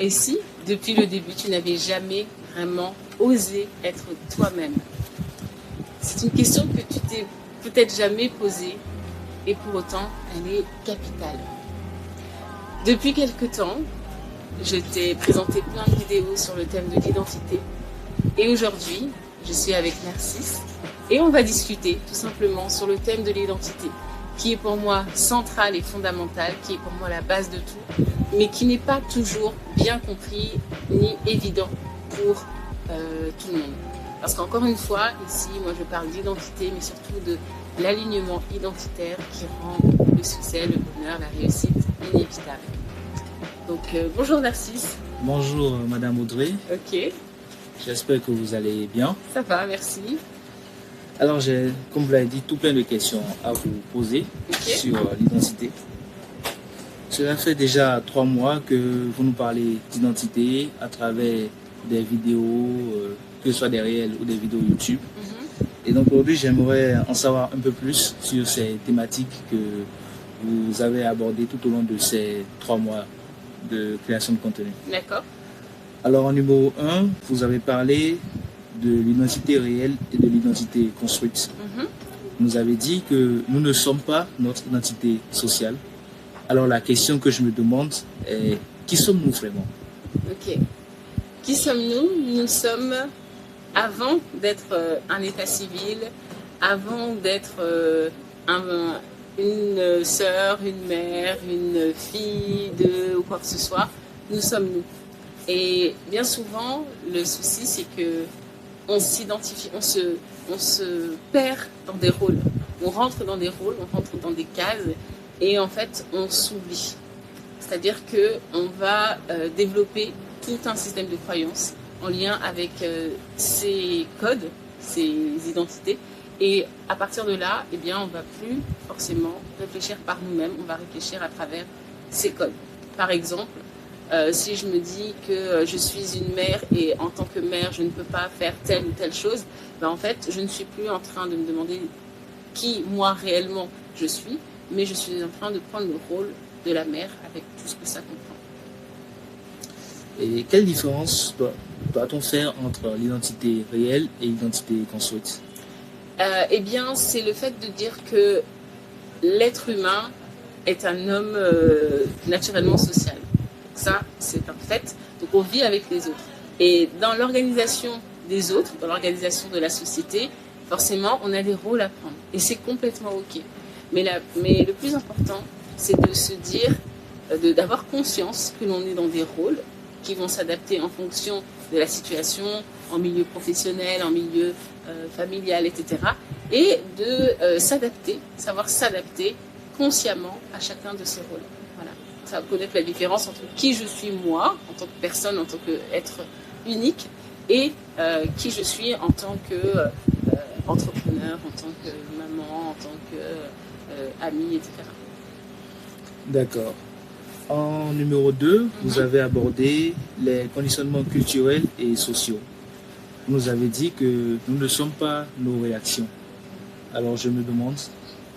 Et si, depuis le début, tu n'avais jamais vraiment osé être toi-même? C'est une question que tu t'es peut-être jamais posée et pour autant, elle est capitale. Depuis quelque temps, je t'ai présenté plein de vidéos sur le thème de l'identité et aujourd'hui, je suis avec Narcisse et on va discuter tout simplement sur le thème de l'identité qui est pour moi central et fondamental, qui est pour moi la base de tout, mais qui n'est pas toujours bien compris ni évident pour tout le monde. Parce qu'encore une fois, ici, moi je parle d'identité, mais surtout de l'alignement identitaire qui rend le succès, le bonheur, la réussite inévitable. Donc bonjour Narcisse. Bonjour Madame Audrey. Ok. J'espère que vous allez bien. Ça va, merci. Alors j'ai, comme vous l'avez dit, tout plein de questions à vous poser sur l'identité. Cela fait déjà 3 mois que vous nous parlez d'identité à travers des vidéos, que ce soit des réels ou des vidéos YouTube. Et donc aujourd'hui, j'aimerais en savoir un peu plus sur ces thématiques que vous avez abordées tout au long de ces 3 mois de création de contenu. D'accord. Alors en numéro 1, vous avez parlé de l'identité réelle et de l'identité construite. Vous nous avez dit que nous ne sommes pas notre identité sociale. Alors la question que je me demande est, qui sommes-nous vraiment? Ok. Qui sommes-nous? Nous sommes, avant d'être un état civil, avant d'être une sœur, une mère, une fille ou quoi que ce soit, nous sommes nous. Et bien souvent, le souci, c'est que on s'identifie, on se perd dans des rôles. On rentre dans des rôles, on rentre dans des cases, et en fait, on s'oublie. C'est-à-dire qu'on va développer tout un système de croyances en lien avec ces codes, ces identités. Et à partir de là, eh bien, on ne va plus forcément réfléchir par nous-mêmes, on va réfléchir à travers ces codes. Par exemple, si je me dis que je suis une mère et en tant que mère, je ne peux pas faire telle ou telle chose, ben en fait, je ne suis plus en train de me demander qui, moi, réellement, je suis, mais je suis en train de prendre le rôle de la mère avec tout ce que ça comprend. Et quelle différence doit-on faire entre l'identité réelle et l'identité construite? Eh bien, c'est le fait de dire que l'être humain est un homme naturellement social. Ça, c'est un fait. Donc, on vit avec les autres. Et dans l'organisation des autres, dans l'organisation de la société, forcément, on a des rôles à prendre. Et c'est complètement OK. Mais le plus important, c'est de se dire, d'avoir conscience que l'on est dans des rôles qui vont s'adapter en fonction de la situation, en milieu professionnel, en milieu familial, etc. Et de s'adapter, savoir s'adapter consciemment à chacun de ces rôles. Voilà. Ça va connaître la différence entre qui je suis moi, en tant que personne, en tant qu'être unique, et qui je suis en tant qu'entrepreneur, en tant que maman, en tant qu'amie, etc. D'accord. En numéro 2, vous avez abordé les conditionnements culturels et sociaux. Vous nous avez dit que nous ne sommes pas nos réactions. Alors je me demande,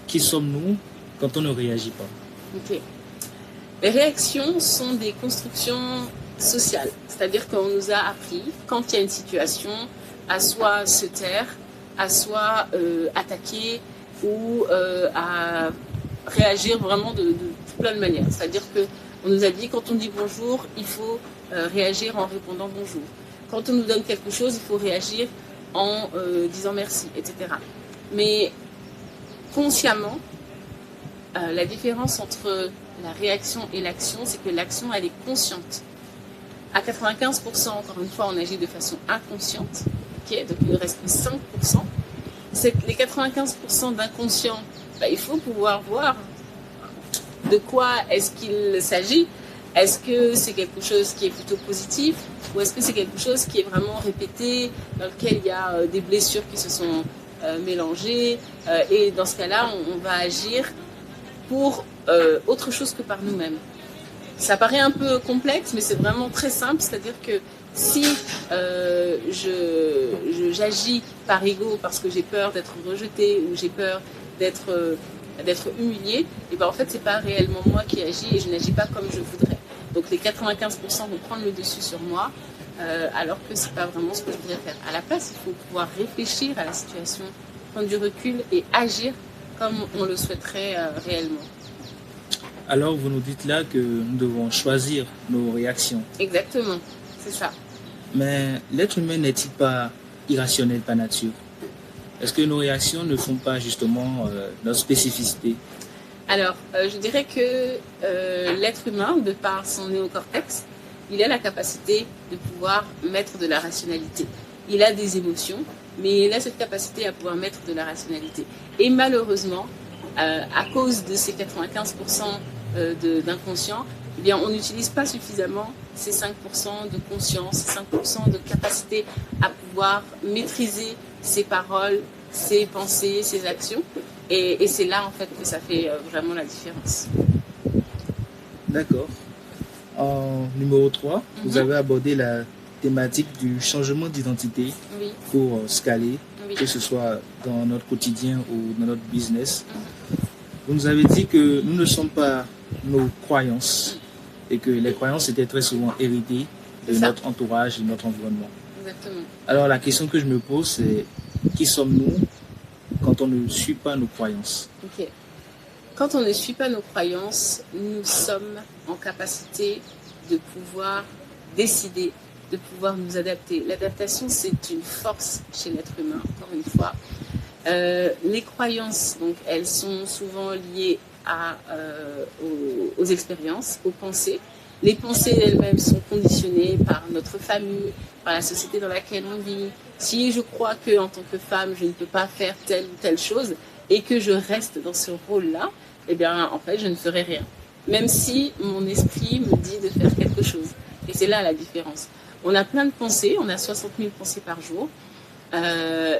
qui sommes-nous quand on ne réagit pas? Ok. Les réactions sont des constructions sociales. C'est-à-dire qu'on nous a appris, quand il y a une situation, à soit se taire, à soit attaquer ou à réagir vraiment de plein de manières. C'est-à-dire qu'on nous a dit, quand on dit bonjour, il faut réagir en répondant bonjour. Quand on nous donne quelque chose, il faut réagir en disant merci, etc. Mais consciemment, la différence entre la réaction et l'action, c'est que l'action, elle est consciente. À 95%, encore une fois, on agit de façon inconsciente. Okay, donc il ne reste que 5%. Les 95% d'inconscient, il faut pouvoir voir de quoi est-ce qu'il s'agit. Est-ce que c'est quelque chose qui est plutôt positif ou est-ce que c'est quelque chose qui est vraiment répété, dans lequel il y a des blessures qui se sont mélangées et dans ce cas-là, on va agir pour autre chose que par nous-mêmes. Ça paraît un peu complexe, mais c'est vraiment très simple, c'est-à-dire que si j'agis par ego parce que j'ai peur d'être rejetée ou j'ai peur d'être humiliée, et ben en fait c'est pas réellement moi qui agis et je n'agis pas comme je voudrais. Donc les 95% vont prendre le dessus sur moi, alors que c'est pas vraiment ce que je voudrais faire. À la place, il faut pouvoir réfléchir à la situation, prendre du recul et agir comme on le souhaiterait réellement. Alors vous nous dites là que nous devons choisir nos réactions. Exactement, c'est ça. Mais l'être humain n'est-il pas irrationnel par nature? Est-ce que nos réactions ne font pas justement notre spécificité? Alors, je dirais que l'être humain, de par son néocortex, il a la capacité de pouvoir mettre de la rationalité. Il a des émotions, mais il a cette capacité à pouvoir mettre de la rationalité. Et malheureusement, à cause de ces 95% d'inconscient, eh bien, on n'utilise pas suffisamment ces 5% de conscience, ces 5% de capacité à pouvoir maîtriser ses paroles, ses pensées, ses actions. Et c'est là, en fait, que ça fait vraiment la différence. D'accord. En numéro 3, vous avez abordé la thématique du changement d'identité pour scaler, que ce soit dans notre quotidien ou dans notre business. Vous nous avez dit que nous ne sommes pas nos croyances et que les croyances étaient très souvent héritées de notre entourage et de notre environnement. Exactement. Alors la question que je me pose, c'est qui sommes-nous quand on ne suit pas nos croyances? Ok. Quand on ne suit pas nos croyances, nous sommes en capacité de pouvoir décider, de pouvoir nous adapter. L'adaptation, c'est une force chez l'être humain, encore une fois. Les croyances, donc, elles sont souvent liées aux expériences, aux pensées. Les pensées elles-mêmes sont conditionnées par notre famille, par la société dans laquelle on vit. Si je crois qu'en tant que femme, je ne peux pas faire telle ou telle chose et que je reste dans ce rôle-là, eh bien, en fait, je ne ferai rien. Même si mon esprit me dit de faire quelque chose. Et c'est là la différence. On a plein de pensées, on a 60 000 pensées par jour,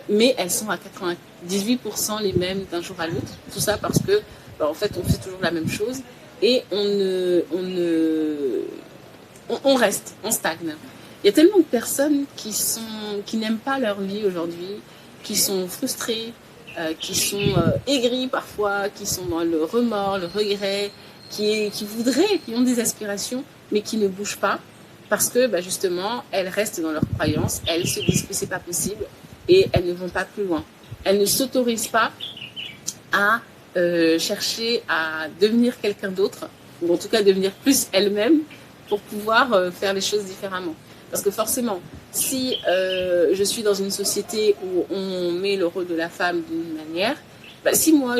mais elles sont à 98% les mêmes d'un jour à l'autre. Tout ça parce que, en fait, on fait toujours la même chose et on reste, on stagne. Il y a tellement de personnes qui n'aiment pas leur vie aujourd'hui, qui sont frustrées, qui sont aigries parfois, qui sont dans le remords, le regret, qui voudraient, qui ont des aspirations, mais qui ne bougent pas parce que justement, elles restent dans leurs croyances, elles se disent que c'est pas possible et elles ne vont pas plus loin. Elles ne s'autorisent pas à chercher à devenir quelqu'un d'autre, ou en tout cas devenir plus elles-mêmes pour pouvoir faire les choses différemment. Parce que forcément, si je suis dans une société où on met le rôle de la femme d'une manière, si moi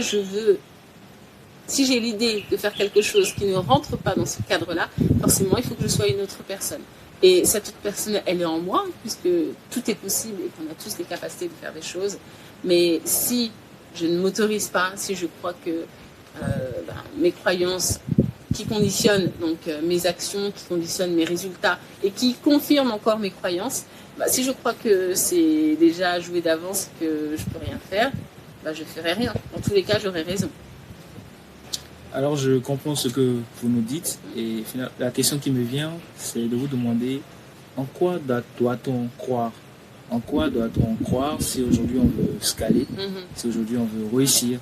si j'ai l'idée de faire quelque chose qui ne rentre pas dans ce cadre-là, forcément il faut que je sois une autre personne. Et cette autre personne, elle est en moi, puisque tout est possible et qu'on a tous les capacités de faire des choses. Mais si je ne m'autorise pas, si je crois que mes croyances qui conditionnent donc mes actions, qui conditionnent mes résultats et qui confirment encore mes croyances, si je crois que c'est déjà joué d'avance et que je peux rien faire, je ne ferai rien. Dans tous les cas, j'aurai raison. Alors je comprends ce que vous nous dites et la question qui me vient, c'est de vous demander en quoi doit-on croire? En quoi doit-on croire si aujourd'hui on veut scaler, si aujourd'hui on veut réussir?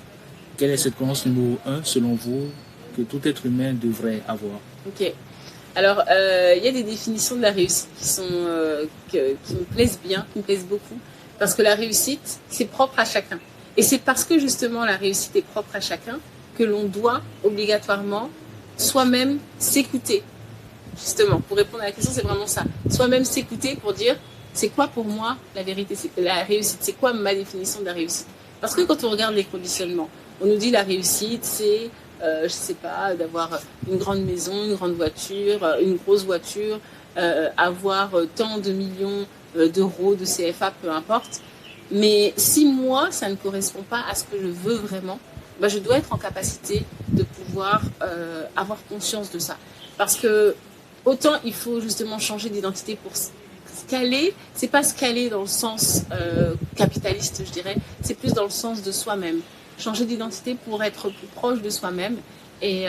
Quelle est cette croyance numéro 1 selon vous que tout être humain devrait avoir? Ok. Alors, il y a des définitions de la réussite qui me plaisent bien, qui me plaisent beaucoup. Parce que la réussite, c'est propre à chacun. Et c'est parce que justement la réussite est propre à chacun que l'on doit obligatoirement soi-même s'écouter. Justement, pour répondre à la question, c'est vraiment ça. Soi-même s'écouter pour dire, c'est quoi pour moi la vérité, la réussite? C'est quoi ma définition de la réussite? Parce que quand on regarde les conditionnements, on nous dit la réussite, c'est, je sais pas, d'avoir une grande maison, une grande voiture, une grosse voiture, avoir tant de millions d'euros, de CFA, peu importe. Mais si moi, ça ne correspond pas à ce que je veux vraiment, je dois être en capacité de pouvoir avoir conscience de ça. Parce que autant il faut justement changer d'identité pour scaler, c'est pas scaler dans le sens capitaliste, je dirais, c'est plus dans le sens de soi-même. Changer d'identité pour être plus proche de soi-même et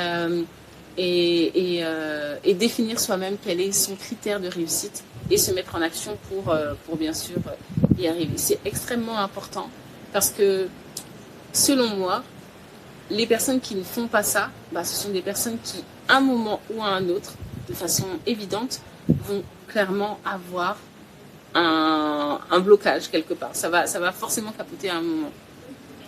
définir soi-même quel est son critère de réussite et se mettre en action pour bien sûr y arriver. C'est extrêmement important parce que selon moi, les personnes qui ne font pas ça, ce sont des personnes qui, à un moment ou à un autre, de façon évidente, vont clairement avoir un blocage quelque part. Ça va forcément capoter à un moment.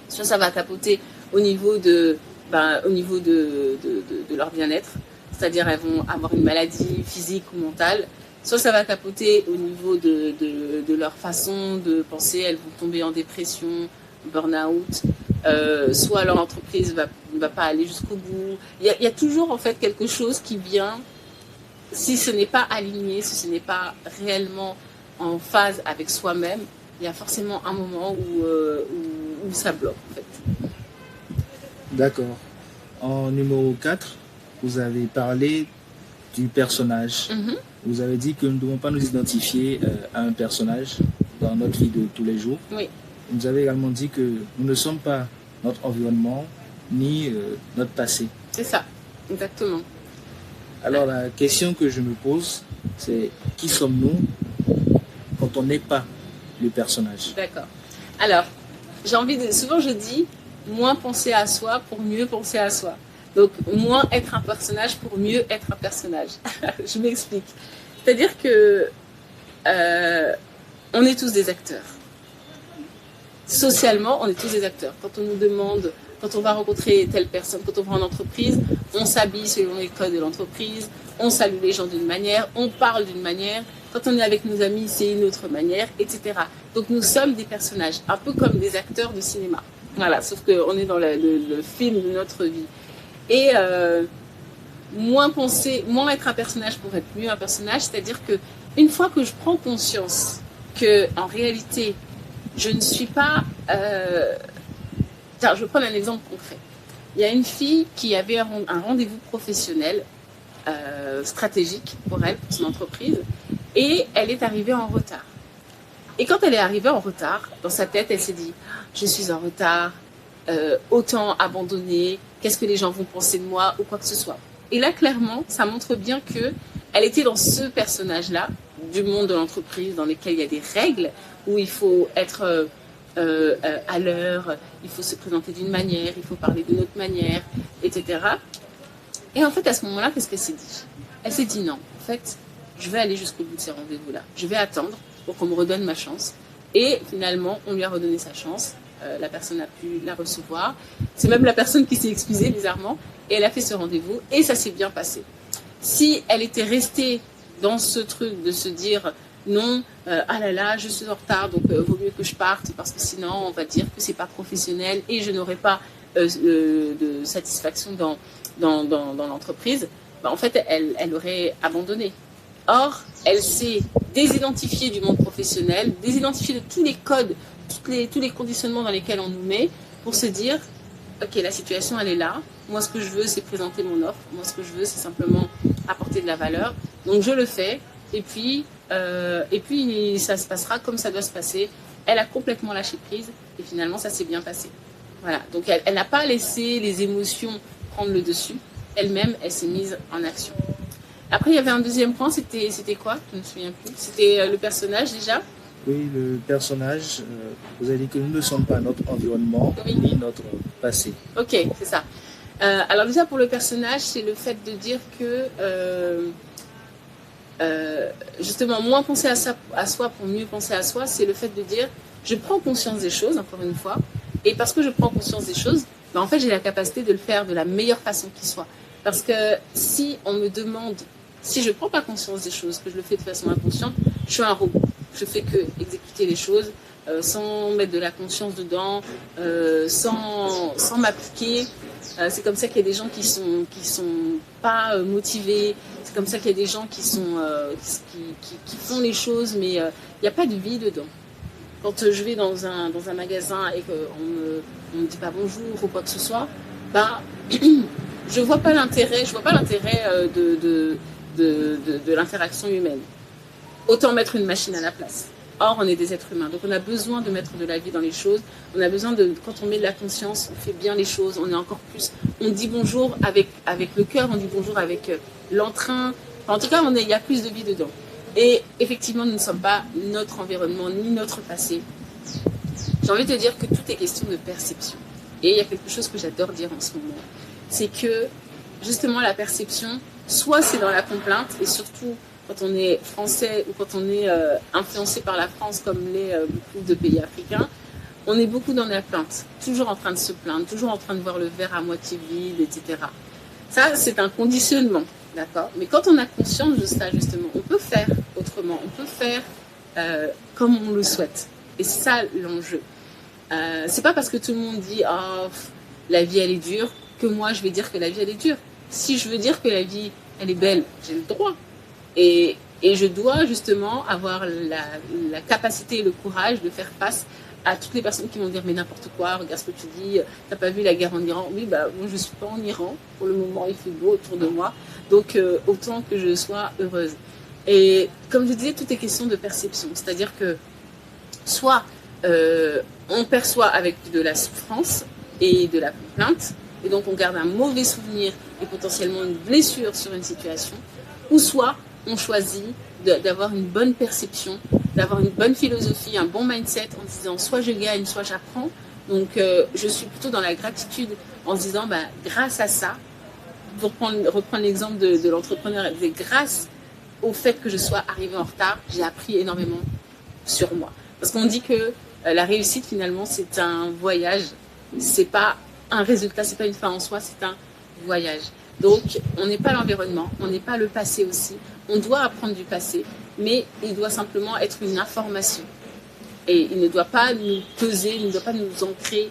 Soit ça va capoter au niveau de leur bien-être, c'est-à-dire elles vont avoir une maladie physique ou mentale. Soit ça va capoter au niveau de leur façon de penser, elles vont tomber en dépression, burn-out, soit leur entreprise ne va pas aller jusqu'au bout. Il y a toujours en fait quelque chose qui vient, si ce n'est pas aligné, si ce n'est pas réellement en phase avec soi-même, il y a forcément un moment où ça bloque en fait. D'accord. En numéro 4, vous avez parlé du personnage. Vous avez dit que nous ne devons pas nous identifier à un personnage dans notre vie de tous les jours. Oui. Vous avez également dit que nous ne sommes pas notre environnement ni notre passé. C'est ça, exactement. Alors la question que je me pose, c'est qui sommes-nous quand on n'est pas le personnage? D'accord. Alors, souvent je dis, moins penser à soi pour mieux penser à soi. Donc, moins être un personnage pour mieux être un personnage. Je m'explique. C'est-à-dire que on est tous des acteurs. Socialement, on est tous des acteurs. Quand on nous demande, quand on va rencontrer telle personne, quand on va en entreprise, on s'habille selon les codes de l'entreprise, on salue les gens d'une manière, on parle d'une manière. Quand on est avec nos amis, c'est une autre manière, etc. Donc nous sommes des personnages, un peu comme des acteurs de cinéma. Voilà, sauf qu'on est dans le film de notre vie. Et moins être un personnage pour être mieux un personnage, c'est-à-dire que une fois que je prends conscience que en réalité, je ne suis pas... je vais prendre un exemple concret. Il y a une fille qui avait un rendez-vous professionnel stratégique pour elle, pour son entreprise, et elle est arrivée en retard. Et quand elle est arrivée en retard, dans sa tête, elle s'est dit « Je suis en retard, autant abandonner, qu'est-ce que les gens vont penser de moi ou quoi que ce soit ». Et là, clairement, ça montre bien qu'elle était dans ce personnage-là, du monde de l'entreprise, dans lequel il y a des règles, où il faut être à l'heure, il faut se présenter d'une manière, il faut parler d'une autre manière, etc. Et en fait, à ce moment-là, qu'est-ce qu'elle s'est dit? Elle s'est dit non, en fait, je vais aller jusqu'au bout de ces rendez-vous-là. Je vais attendre pour qu'on me redonne ma chance. Et finalement, on lui a redonné sa chance. La personne a pu la recevoir. C'est même la personne qui s'est excusée, bizarrement. Et elle a fait ce rendez-vous. Et ça s'est bien passé. Si elle était restée dans ce truc de se dire non, ah là là, je suis en retard, donc vaut mieux que je parte parce que sinon on va dire que c'est pas professionnel et je n'aurai pas de satisfaction dans l'entreprise, bah, en fait elle aurait abandonné. Or, elle s'est désidentifiée du monde professionnel, désidentifiée de tous les codes, tous les conditionnements dans lesquels on nous met pour se dire ok, la situation elle est là, moi ce que je veux c'est présenter mon offre, moi ce que je veux c'est simplement apporter de la valeur, donc je le fais. Et puis ça se passera comme ça doit se passer. Elle a complètement lâché prise et finalement ça s'est bien passé. Voilà, donc elle n'a pas laissé les émotions prendre le dessus. Elle-même, elle s'est mise en action. Après, il y avait un deuxième point, c'était quoi? Je ne me souviens plus. C'était le personnage déjà. Oui, le personnage, vous avez dit que nous ne sommes pas notre environnement, oui, ni notre passé. Ok, c'est ça. Alors déjà pour le personnage, c'est le fait de dire que justement, moins penser à soi pour mieux penser à soi, c'est le fait de dire, je prends conscience des choses, encore une fois, et parce que je prends conscience des choses, ben en fait, j'ai la capacité de le faire de la meilleure façon qui soit. Parce que si on me demande, si je ne prends pas conscience des choses, que je le fais de façon inconsciente, je suis un robot. Je fais que exécuter les choses sans mettre de la conscience dedans, sans m'appliquer. C'est comme ça qu'il y a des gens qui sont pas motivés. C'est comme ça qu'il y a des gens qui qui font les choses, mais il n'y a pas de vie dedans. Quand je vais dans un magasin et qu'on me dit pas bonjour ou quoi que ce soit, bah, je vois pas l'intérêt de l'interaction humaine. Autant mettre une machine à la place. Or, on est des êtres humains, donc on a besoin de mettre de la vie dans les choses. On a besoin quand on met de la conscience, on fait bien les choses, on est encore plus. On dit bonjour avec le cœur, on dit bonjour avec l'entrain. Enfin, en tout cas, il y a plus de vie dedans. Et effectivement, nous ne sommes pas notre environnement ni notre passé. J'ai envie de te dire que tout est question de perception. Et il y a quelque chose que j'adore dire en ce moment. C'est que, justement, la perception, soit c'est dans la complainte, et surtout quand on est français ou quand on est influencé par la France comme beaucoup de pays africains, on est beaucoup dans la plainte, toujours en train de se plaindre, toujours en train de voir le verre à moitié vide, etc. Ça, c'est un conditionnement, d'accord? Mais quand on a conscience de ça, justement, on peut faire autrement, on peut faire comme on le souhaite. Et c'est ça l'enjeu. C'est pas parce que tout le monde dit « Oh, la vie, elle est dure » que moi, je vais dire que la vie, elle est dure. Si je veux dire que la vie, elle est belle, j'ai le droit. Et je dois justement avoir la capacité et le courage de faire face à toutes les personnes qui vont dire mais n'importe quoi, regarde ce que tu dis, t'as pas vu la guerre en Iran? Oui, bah moi je suis pas en Iran, pour le moment il fait beau autour de moi, donc autant que je sois heureuse. Et comme je disais, tout est question de perception, c'est-à-dire que soit on perçoit avec de la souffrance et de la plainte, et donc on garde un mauvais souvenir et potentiellement une blessure sur une situation, ou soit on choisit d'avoir une bonne perception, d'avoir une bonne philosophie, un bon mindset en se disant soit je gagne, soit j'apprends. Donc je suis plutôt dans la gratitude en se disant bah, grâce à ça, pour reprendre l'exemple de l'entrepreneur, elle disait grâce au fait que je sois arrivée en retard, j'ai appris énormément sur moi. Parce qu'on dit que la réussite finalement c'est un voyage, c'est pas un résultat, c'est pas une fin en soi, c'est un voyage. Donc, on n'est pas l'environnement, on n'est pas le passé aussi. On doit apprendre du passé, mais il doit simplement être une information. Et il ne doit pas nous peser, il ne doit pas nous ancrer.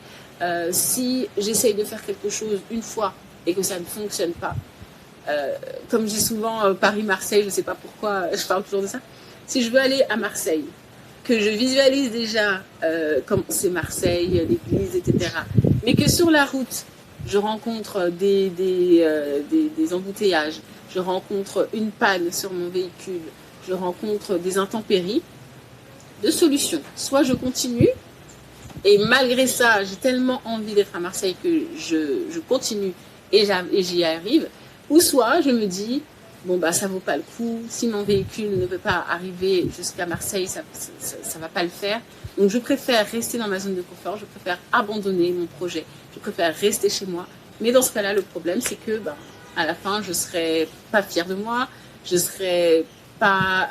Si j'essaye de faire quelque chose une fois et que ça ne fonctionne pas, comme je dis souvent Paris-Marseille, je ne sais pas pourquoi je parle toujours de ça. Si je veux aller à Marseille, que je visualise déjà comme c'est Marseille, l'église, etc. Mais que sur la route, je rencontre des embouteillages, je rencontre une panne sur mon véhicule, je rencontre des intempéries, deux solutions. Soit je continue, et malgré ça, j'ai tellement envie d'être à Marseille que je continue et j'y arrive. Ou soit je me dis, bon bah ça vaut pas le coup, si mon véhicule ne peut pas arriver jusqu'à Marseille, ça va pas le faire. Donc je préfère rester dans ma zone de confort, je préfère abandonner mon projet, je préfère rester chez moi. Mais dans ce cas-là, le problème c'est que à la fin, je serai pas fière de moi, j'aurais pas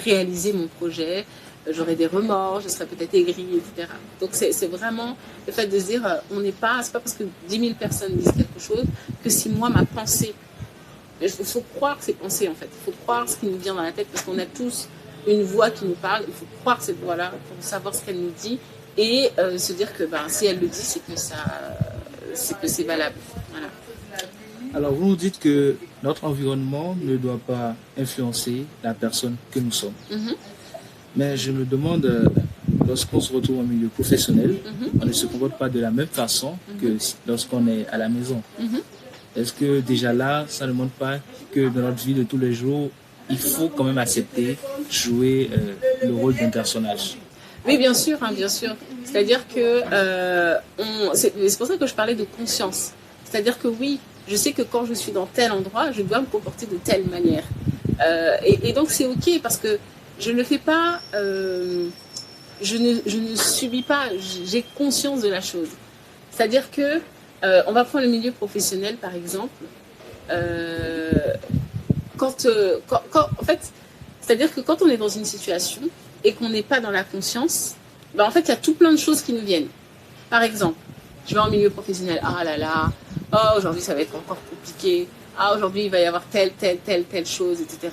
réalisé mon projet, j'aurais des remords, je serais peut-être aigrie, etc. Donc c'est vraiment le fait de se dire, c'est pas parce que 10 000 personnes disent quelque chose que si moi ma pensée, il faut croire ces pensées en fait, il faut croire ce qui nous vient dans la tête parce qu'on a tous une voix qui nous parle, il faut croire cette voix-là pour savoir ce qu'elle nous dit et se dire que si elle le dit, c'est que c'est valable. Voilà. Alors vous nous dites que notre environnement ne doit pas influencer la personne que nous sommes. Mm-hmm. Mais je me demande, lorsqu'on se retrouve en milieu professionnel, on ne se comporte pas de la même façon que lorsqu'on est à la maison. Est-ce que déjà là, ça ne montre pas que dans notre vie de tous les jours, il faut quand même accepter jouer le rôle d'un personnage? Oui, bien sûr, bien sûr. C'est-à-dire que c'est pour ça que je parlais de conscience. C'est-à-dire que oui, je sais que quand je suis dans tel endroit, je dois me comporter de telle manière. Et donc c'est ok parce que je ne le fais pas, je ne subis pas, j'ai conscience de la chose. C'est-à-dire que, on va prendre le milieu professionnel par exemple, en fait, c'est-à-dire que quand on est dans une situation et qu'on n'est pas dans la conscience, en fait il y a tout plein de choses qui nous viennent. Par exemple, je vais en milieu professionnel, ah là là, oh aujourd'hui ça va être encore compliqué, ah aujourd'hui il va y avoir telle chose, etc.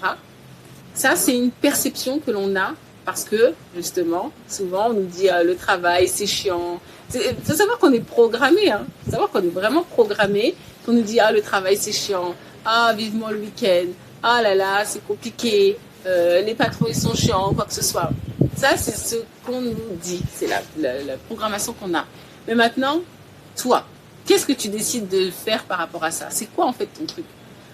Ça, c'est une perception que l'on a parce que, justement, souvent, on nous dit le travail, c'est chiant. Il faut savoir qu'on est programmé. Il faut savoir qu'on est vraiment programmé. Qu'on nous dit le travail, c'est chiant. Ah, vivement le week-end. Ah là là, c'est compliqué. Les patrons, ils sont chiants, quoi que ce soit. Ça, c'est ce qu'on nous dit. C'est la programmation qu'on a. Mais maintenant, toi, qu'est-ce que tu décides de faire par rapport à ça? C'est quoi, en fait, ton truc?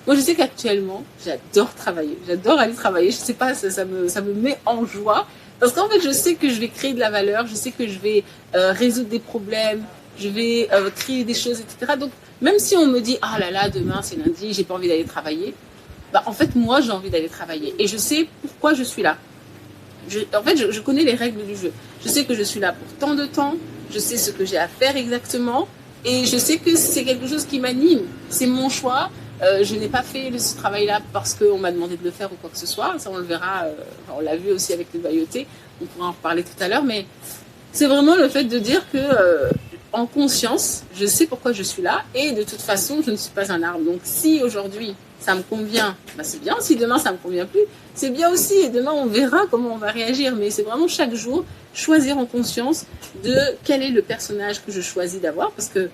Moi, je sais qu'actuellement, j'adore travailler. J'adore aller travailler. Je sais pas, ça me met en joie. Parce qu'en fait, je sais que je vais créer de la valeur. Je sais que je vais résoudre des problèmes. Je vais créer des choses, etc. Donc, même si on me dit, ah là là, demain, c'est lundi, j'ai pas envie d'aller travailler. En fait, moi, j'ai envie d'aller travailler. Et je sais pourquoi je suis là. En fait, je connais les règles du jeu. Je sais que je suis là pour tant de temps. Je sais ce que j'ai à faire exactement. Et je sais que c'est quelque chose qui m'anime. C'est mon choix. Je n'ai pas fait ce travail-là parce qu'on m'a demandé de le faire ou quoi que ce soit. Ça, on le verra. On l'a vu aussi avec les loyautés. On pourra en reparler tout à l'heure. Mais c'est vraiment le fait de dire que, en conscience, je sais pourquoi je suis là. Et de toute façon, je ne suis pas un arbre. Donc, si aujourd'hui, ça me convient, bah c'est bien. Si demain, ça ne me convient plus, c'est bien aussi. Et demain, on verra comment on va réagir. Mais c'est vraiment chaque jour, choisir en conscience de quel est le personnage que je choisis d'avoir. Parce que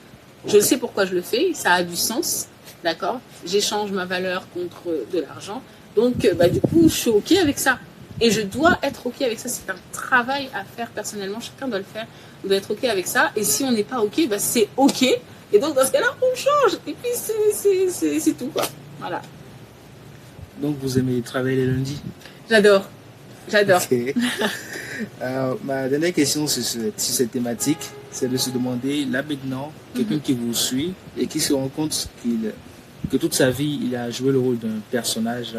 je sais pourquoi je le fais. Ça a du sens. D'accord? J'échange ma valeur contre de l'argent. Donc, du coup, je suis OK avec ça. Et je dois être OK avec ça. C'est un travail à faire personnellement. Chacun doit le faire. On doit être OK avec ça. Et si on n'est pas OK, c'est OK. Et donc, dans ce cas-là, on change. Et puis, c'est tout, quoi. Voilà. Donc, vous aimez travailler les lundis? J'adore. J'adore. Okay. Ma dernière question sur cette thématique, c'est de se demander, là maintenant, quelqu'un qui vous suit et qui se rend compte que toute sa vie, il a joué le rôle d'un personnage.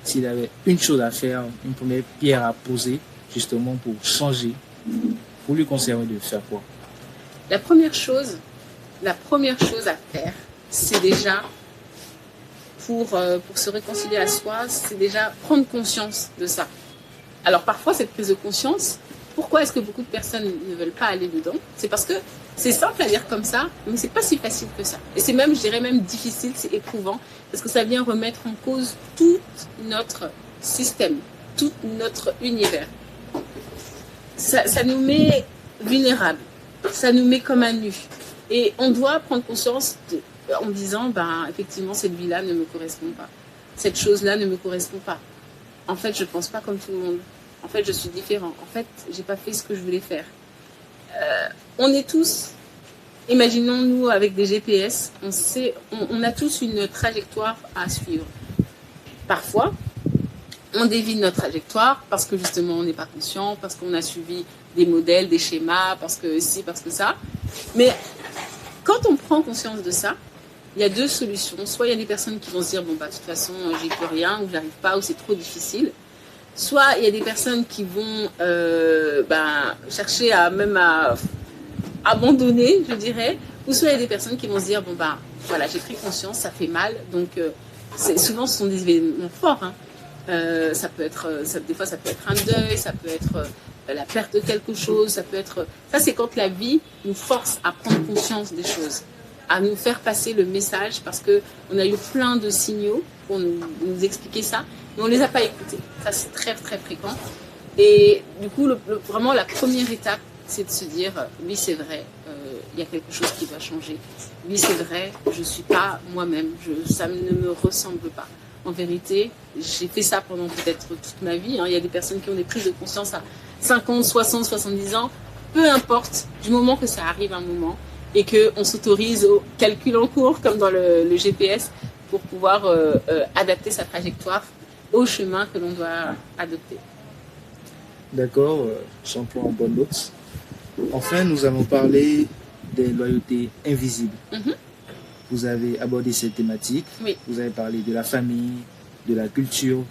S'il avait une chose à faire, une première pierre à poser, justement pour changer, pour lui conseiller de faire quoi? La première chose à faire, c'est déjà, pour se réconcilier à soi, c'est déjà prendre conscience de ça. Alors parfois, cette prise de conscience, pourquoi est-ce que beaucoup de personnes ne veulent pas aller dedans? C'est parce que c'est simple à dire comme ça, mais c'est pas si facile que ça. Et c'est même, je dirais même difficile, c'est éprouvant, parce que ça vient remettre en cause tout notre système, tout notre univers. Ça nous met vulnérables, ça nous met comme à nu. Et on doit prendre conscience en disant, effectivement, cette vie-là ne me correspond pas. Cette chose-là ne me correspond pas. En fait, je ne pense pas comme tout le monde. En fait, je suis différent. En fait, je n'ai pas fait ce que je voulais faire. On est tous, imaginons-nous avec des GPS, on a tous une trajectoire à suivre. Parfois, on dévie notre trajectoire parce que justement, on n'est pas conscient, parce qu'on a suivi des modèles, des schémas, parce que ci, parce que ça. Mais quand on prend conscience de ça, il y a deux solutions. Soit il y a des personnes qui vont se dire, de toute façon, j'y peux rien, ou j'arrive pas, ou c'est trop difficile. Soit il y a des personnes qui vont chercher à abandonner, je dirais. Ou soit il y a des personnes qui vont se dire, voilà, j'ai pris conscience, ça fait mal. Donc, souvent, ce sont des événements forts. Ça peut être, des fois, ça peut être un deuil, ça peut être la perte de quelque chose, ça peut être... Ça, c'est quand la vie nous force à prendre conscience des choses, à nous faire passer le message, parce qu'on a eu plein de signaux pour nous expliquer ça, mais on ne les a pas écoutés. Ça, c'est très, très fréquent. Et du coup, vraiment, la première étape, c'est de se dire, oui, c'est vrai, il y a quelque chose qui doit changer. Oui, c'est vrai, je ne suis pas moi-même, ça ne me ressemble pas. En vérité, j'ai fait ça pendant peut-être toute ma vie. Il y a des personnes qui ont des prises de conscience à 50, 60, 70 ans. Peu importe, du moment que ça arrive un moment et qu'on s'autorise au calcul en cours, comme dans le GPS, pour pouvoir adapter sa trajectoire au chemin que l'on doit adopter. D'accord, j'emploie en bonne note. Enfin, nous allons parler des loyautés invisibles. Vous avez abordé cette thématique. Oui. Vous avez parlé de la famille, de la culture,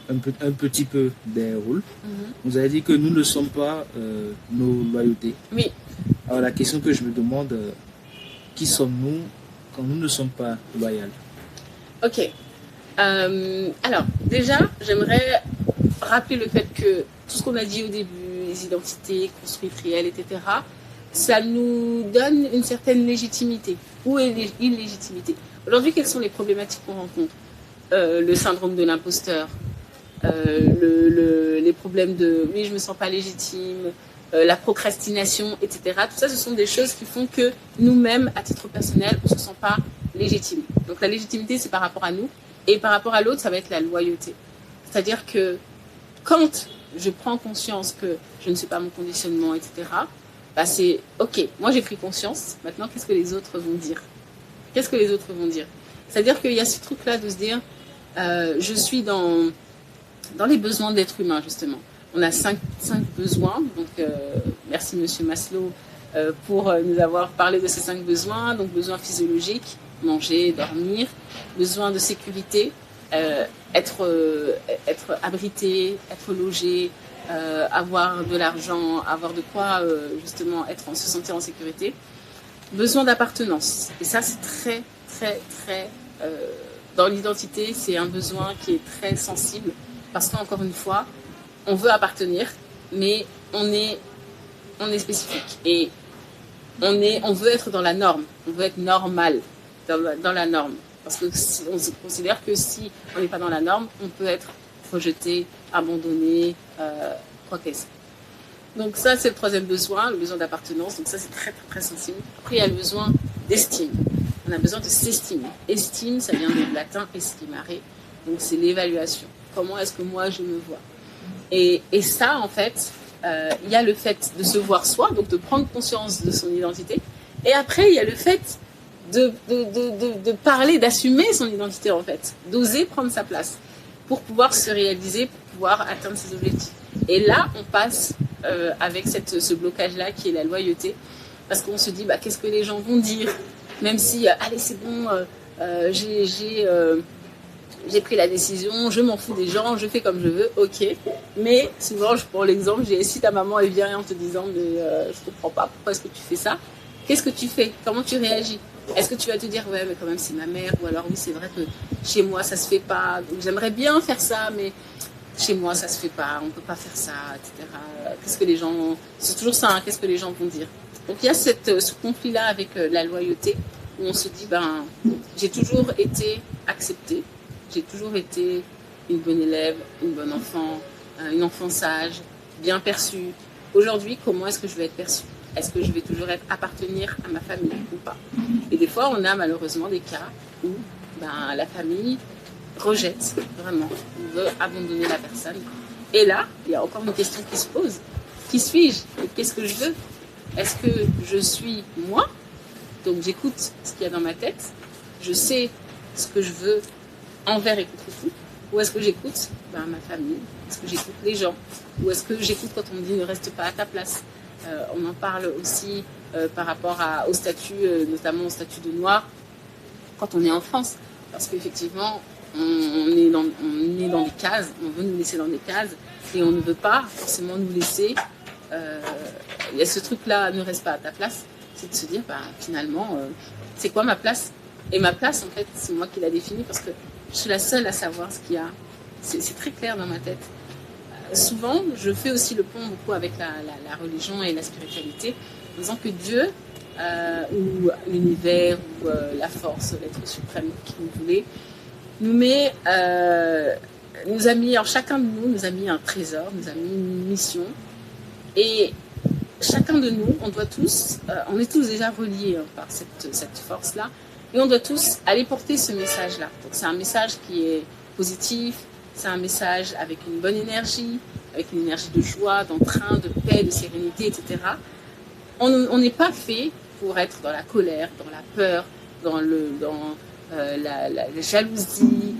un petit peu des rôles. Vous avez dit que nous ne sommes pas nos loyautés. Oui. Alors la question que je me demande, qui sommes-nous quand nous ne sommes pas loyaux? Ok. Alors, déjà, j'aimerais rappeler le fait que tout ce qu'on a dit au début, les identités construites réelles, etc., ça nous donne une certaine légitimité ou illégitimité. Aujourd'hui, quelles sont les problématiques qu'on rencontre? Le syndrome de l'imposteur, les problèmes de « oui, je ne me sens pas légitime », la procrastination, etc. Tout ça, ce sont des choses qui font que nous-mêmes, à titre personnel, on ne se sent pas légitime. Donc la légitimité, c'est par rapport à nous. Et par rapport à l'autre, ça va être la loyauté. C'est-à-dire que quand je prends conscience que je ne suis pas mon conditionnement, etc., c'est OK, moi j'ai pris conscience, maintenant qu'est-ce que les autres vont dire? Qu'est-ce que les autres vont dire? C'est-à-dire qu'il y a ce truc-là de se dire, je suis dans les besoins d'être humain, justement. On a cinq besoins, donc merci Monsieur Maslow pour nous avoir parlé de ces 5 besoins. Donc besoin physiologique, manger, dormir, besoin de sécurité, être abrité, être logé, avoir de l'argent, avoir de quoi justement se sentir en sécurité. Besoin d'appartenance. Et ça, c'est très, très, très dans l'identité, c'est un besoin qui est très sensible parce qu'encore une fois, on veut appartenir, mais on est spécifique et on veut être dans la norme, on veut être normal dans la norme. Parce qu'on considère que si on n'est pas dans la norme, on peut être rejeté, abandonné, quoi qu'est-ce. Donc ça, c'est le troisième besoin, le besoin d'appartenance. Donc ça, c'est très, très, très sensible. Après, il y a le besoin d'estime. On a besoin de s'estimer. Estime, ça vient du latin estimare. Donc c'est l'évaluation. Comment est-ce que moi, je me vois? Et ça, en fait, il y a le fait de se voir soi, donc de prendre conscience de son identité. Et après, il y a le fait de parler, d'assumer son identité, en fait. D'oser prendre sa place pour pouvoir se réaliser, pour pouvoir atteindre ses objectifs. Et là, on passe avec ce blocage-là qui est la loyauté. Parce qu'on se dit, qu'est-ce que les gens vont dire? Même si, allez, c'est bon, j'ai pris la décision, je m'en fous des gens, je fais comme je veux, ok. Mais souvent, je prends l'exemple, si ta maman elle vient en te disant, mais je comprends pas, pourquoi est-ce que tu fais ça? Qu'est-ce que tu fais? Comment tu réagis? Est-ce que tu vas te dire, ouais, mais quand même c'est ma mère, ou alors oui, c'est vrai que chez moi ça se fait pas, donc j'aimerais bien faire ça, mais chez moi ça se fait pas, on peut pas faire ça, etc. Qu'est-ce que les gens, c'est toujours ça, hein, qu'est-ce que les gens vont dire? Donc il y a ce conflit-là avec la loyauté, où on se dit, j'ai toujours été acceptée, j'ai toujours été une bonne élève, une bonne enfant, une enfant sage, bien perçue. Aujourd'hui, comment est-ce que je vais être perçue? Est-ce que je vais toujours appartenir à ma famille ou pas? Et des fois, on a malheureusement des cas où la famille rejette vraiment, on veut abandonner la personne. Et là, il y a encore une question qui se pose. Qui suis-je? Qu'est-ce que je veux? Est-ce que je suis moi? Donc j'écoute ce qu'il y a dans ma tête, je sais ce que je veux envers et contre tout. Ou est-ce que j'écoute ma famille? Est-ce que j'écoute les gens? Ou est-ce que j'écoute quand on me dit ne reste pas à ta place? On en parle aussi par rapport au statut, notamment au statut de noir, quand on est en France. Parce qu'effectivement, on est dans des cases, on veut nous laisser dans des cases, et on ne veut pas forcément nous laisser. Il y a ce truc-là, ne reste pas à ta place, c'est de se dire, finalement, c'est quoi ma place? Et ma place, en fait, c'est moi qui la définis, parce que je suis la seule à savoir ce qu'il y a. C'est très clair dans ma tête. Souvent, je fais aussi le pont beaucoup avec la religion et la spiritualité, en disant que Dieu, ou l'univers, ou la force, l'être suprême, qui vous voulez, nous a mis, chacun de nous nous a mis un trésor, nous a mis une mission, et chacun de nous, on est tous déjà reliés par cette force-là, et on doit tous aller porter ce message-là. Donc c'est un message qui est positif, c'est un message avec une bonne énergie, avec une énergie de joie, d'entrain, de paix, de sérénité, etc. On n'est pas fait pour être dans la colère, dans la peur, dans la jalousie,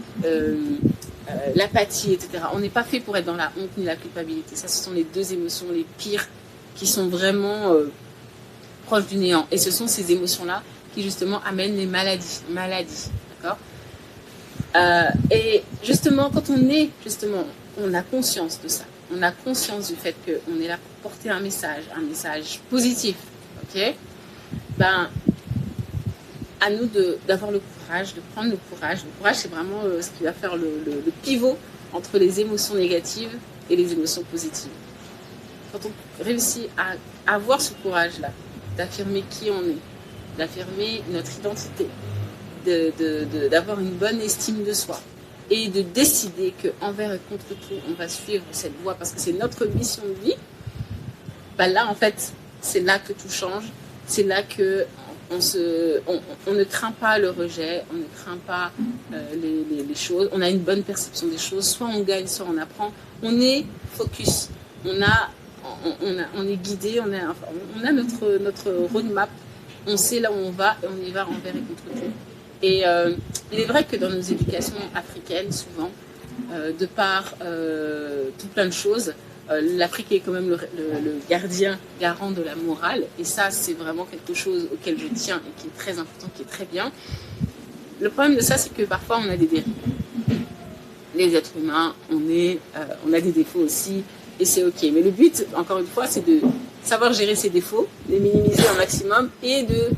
l'apathie, etc. On n'est pas fait pour être dans la honte ni la culpabilité. Ça, ce sont les deux émotions les pires qui sont vraiment proches du néant. Et ce sont ces émotions-là qui, justement, amènent les maladies. D'accord ? Et justement, quand on a conscience de ça. On a conscience du fait qu'on est là pour porter un message positif. Ok ? À nous d'avoir le courage, de prendre le courage. Le courage, c'est vraiment ce qui va faire le pivot entre les émotions négatives et les émotions positives. Quand on réussit à avoir ce courage-là, d'affirmer qui on est, d'affirmer notre identité, d'avoir une bonne estime de soi et de décider qu'envers et contre tout, on va suivre cette voie parce que c'est notre mission de vie, là, en fait, c'est là que tout change. C'est là que on ne craint pas le rejet, on ne craint pas les choses. On a une bonne perception des choses. Soit on gagne, soit on apprend. On est focus. On est guidé. On a notre roadmap. On sait là où on va et on y va envers et contre tout. Et il est vrai que dans nos éducations africaines, souvent, de par tout plein de choses, l'Afrique est quand même le garant de la morale. Et ça, c'est vraiment quelque chose auquel je tiens et qui est très important, qui est très bien. Le problème de ça, c'est que parfois, on a des dérives. Les êtres humains, on a des défauts aussi, et c'est OK. Mais le but, encore une fois, c'est de savoir gérer ces défauts, les minimiser au maximum et de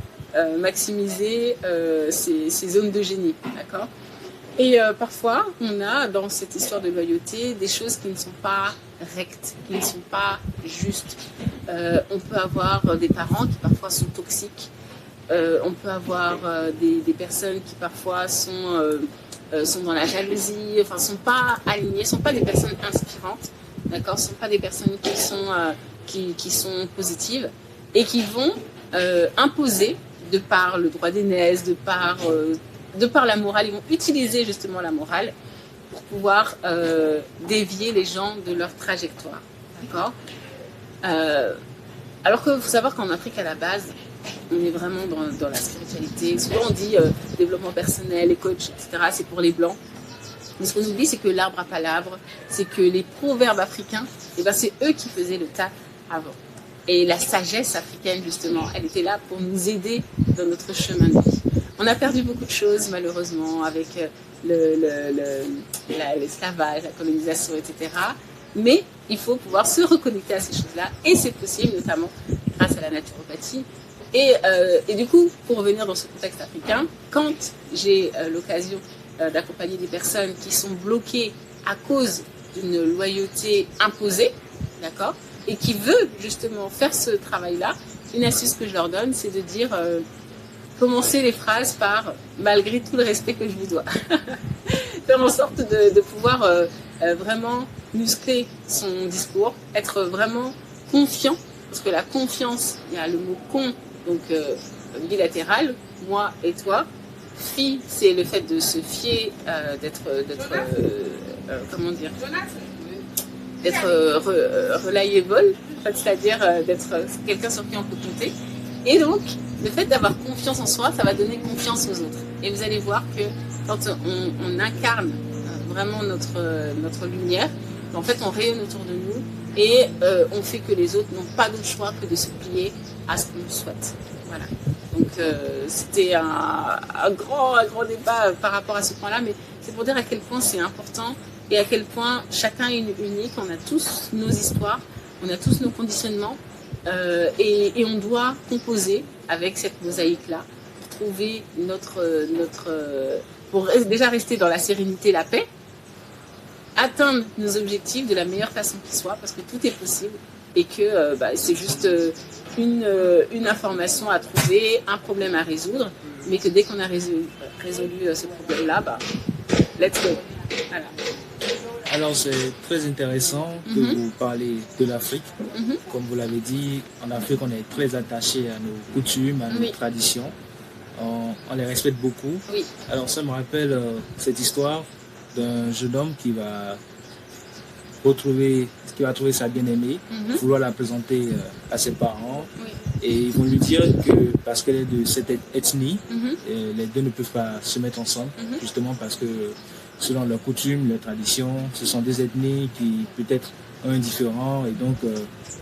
maximiser ces zones de génie. D'accord ? Et parfois, on a dans cette histoire de loyauté des choses qui ne sont pas rectes, qui ne sont pas justes. On peut avoir des parents qui parfois sont toxiques. On peut avoir des personnes qui parfois sont dans la jalousie, enfin sont pas alignées, sont pas des personnes inspirantes, d'accord, sont pas des personnes qui sont positives et qui vont imposer de par le droit d'aînesse, de par la morale, ils vont utiliser justement la morale pour pouvoir dévier les gens de leur trajectoire, d'accord. Alors qu'il faut savoir qu'en Afrique, à la base, on est vraiment dans la spiritualité. Souvent, on dit développement personnel, les coachs, etc., c'est pour les Blancs. Mais ce qu'on oublie, c'est que l'arbre à palabre, c'est que les proverbes africains, eh ben, c'est eux qui faisaient le taf avant. Et la sagesse africaine, justement, elle était là pour nous aider dans notre chemin de vie. On a perdu beaucoup de choses, malheureusement, avec l'esclavage, la colonisation, etc. Mais il faut pouvoir se reconnecter à ces choses-là. Et c'est possible, notamment grâce à la naturopathie. Et du coup, pour revenir dans ce contexte africain, quand j'ai l'occasion d'accompagner des personnes qui sont bloquées à cause d'une loyauté imposée, d'accord, et qui veulent justement faire ce travail-là, une astuce que je leur donne, c'est de dire, commencer les phrases par « malgré tout le respect que je vous dois ». Faire en sorte de pouvoir vraiment muscler son discours, être vraiment confiant, parce que la confiance, il y a le mot « con », donc bilatéral, moi et toi. Fi, c'est le fait de se fier, d'être reliable, c'est-à-dire d'être quelqu'un sur qui on peut compter. Et donc, le fait d'avoir confiance en soi, ça va donner confiance aux autres. Et vous allez voir que quand on incarne vraiment notre lumière, en fait, on rayonne autour de nous et on fait que les autres n'ont pas d'autre choix que de se plier à ce qu'on souhaite. Voilà. Donc, c'était un grand débat par rapport à ce point-là, mais c'est pour dire à quel point c'est important et à quel point chacun est unique. On a tous nos histoires, on a tous nos conditionnements et on doit composer avec cette mosaïque-là pour trouver pour déjà rester dans la sérénité, la paix, atteindre nos objectifs de la meilleure façon qui soit, parce que tout est possible et que c'est juste une information à trouver, un problème à résoudre, mais que dès qu'on a résolu ce problème-là, let's go. Voilà. Alors c'est très intéressant que vous parlez de l'Afrique. Comme vous l'avez dit, en Afrique on est très attaché à nos coutumes, à nos traditions. On les respecte beaucoup. Oui. Alors ça me rappelle cette histoire d'un jeune homme qui va trouver sa bien-aimée, vouloir la présenter à ses parents. Oui. Et ils vont lui dire que parce qu'elle est de cette ethnie, les deux ne peuvent pas se mettre ensemble, justement parce que selon leurs coutumes, leurs traditions, ce sont des ethnies qui peut-être ont un différent et donc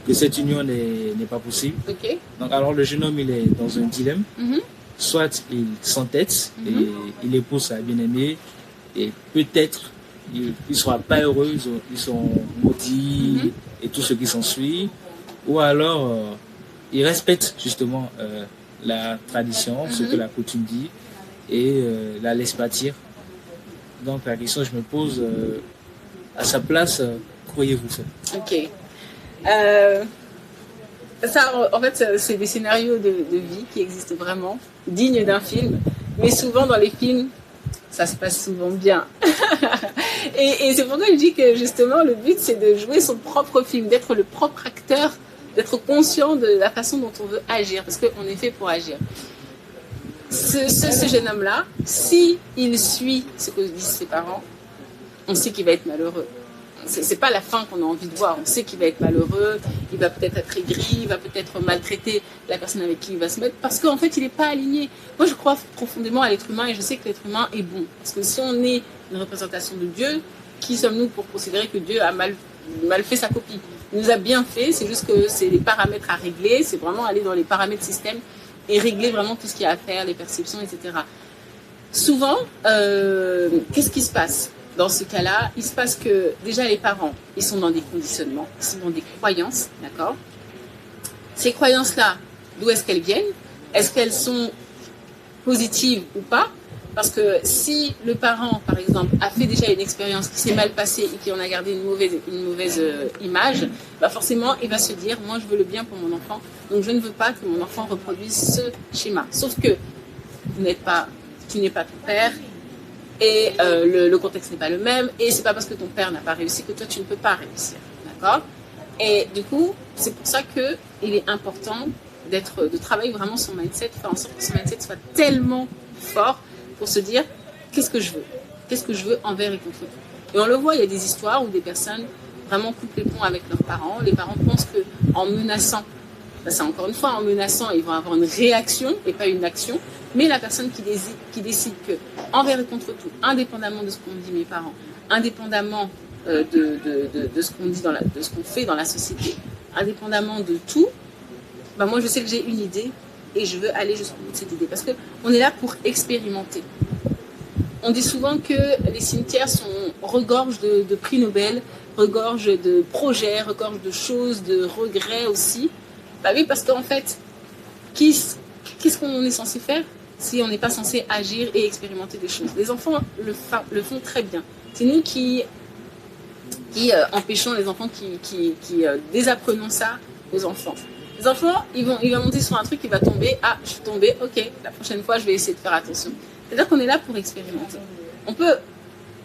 que cette union n'est pas possible. Okay. Donc alors le jeune homme il est dans un dilemme, soit il s'entête et il épouse sa bien-aimée et peut-être il ne sera pas heureux, ils sont maudits et tout ce qui s'ensuit, ou alors il respecte justement la tradition, ce que la coutume dit et la laisse partir. Donc la question que je me pose, à sa place, qu'auriez-vous fait? Ok. Ça, en fait, c'est des scénarios de vie qui existent vraiment, dignes d'un film. Mais souvent, dans les films, ça se passe souvent bien. et c'est pourquoi je dis que justement, le but, c'est de jouer son propre film, d'être le propre acteur, d'être conscient de la façon dont on veut agir, parce qu'on est fait pour agir. Ce jeune homme-là, si il suit ce que disent ses parents, on sait qu'il va être malheureux. C'est pas la fin qu'on a envie de voir. On sait qu'il va être malheureux, il va peut-être être aigri, il va peut-être maltraiter la personne avec qui il va se mettre, parce qu'en fait, il n'est pas aligné. Moi, je crois profondément à l'être humain et je sais que l'être humain est bon. Parce que si on est une représentation de Dieu, qui sommes-nous pour considérer que Dieu a mal fait sa copie? Il nous a bien fait, c'est juste que c'est les paramètres à régler, c'est vraiment aller dans les paramètres système et régler vraiment tout ce qu'il y a à faire, les perceptions, etc. Souvent, qu'est-ce qui se passe? Dans ce cas-là, il se passe que déjà les parents, ils sont dans des conditionnements, ils sont dans des croyances, d'accord? Ces croyances-là, d'où est-ce qu'elles viennent? Est-ce qu'elles sont positives ou pas? Parce que si le parent, par exemple, a fait déjà une expérience qui s'est mal passée et qui en a gardé une mauvaise image, bah forcément, il va se dire, moi, je veux le bien pour mon enfant, donc je ne veux pas que mon enfant reproduise ce schéma. Sauf que tu n'es pas ton père, et le contexte n'est pas le même, et c'est pas parce que ton père n'a pas réussi que toi, tu ne peux pas réussir. D'accord? Et du coup, c'est pour ça qu'il est important de travailler vraiment son mindset, de faire en sorte que son mindset soit tellement fort pour se dire qu'est-ce que je veux envers et contre tout. Et on le voit, il y a des histoires où des personnes vraiment coupent les ponts avec leurs parents. Les parents pensent qu'en menaçant, c'est encore une fois, en menaçant, ils vont avoir une réaction et pas une action. Mais la personne qui décide que envers et contre tout, indépendamment de ce qu'ont dit mes parents, indépendamment de ce qu'on dit de ce qu'on fait dans la société, indépendamment de tout, ben moi je sais que j'ai une idée et je veux aller jusqu'au bout de cette idée. Parce qu'on est là pour expérimenter. On dit souvent que les cimetières regorgent de prix Nobel, regorgent de projets, regorgent de choses, de regrets aussi. Bah oui, parce qu'en fait, qu'est-ce qu'on est censé faire si on n'est pas censé agir et expérimenter des choses? Les enfants le font très bien. C'est nous qui empêchons les enfants, qui désapprenons ça aux enfants. Les enfants, il va monter sur un truc, il va tomber. Ah, je suis tombée, ok, la prochaine fois, je vais essayer de faire attention. C'est-à-dire qu'on est là pour expérimenter.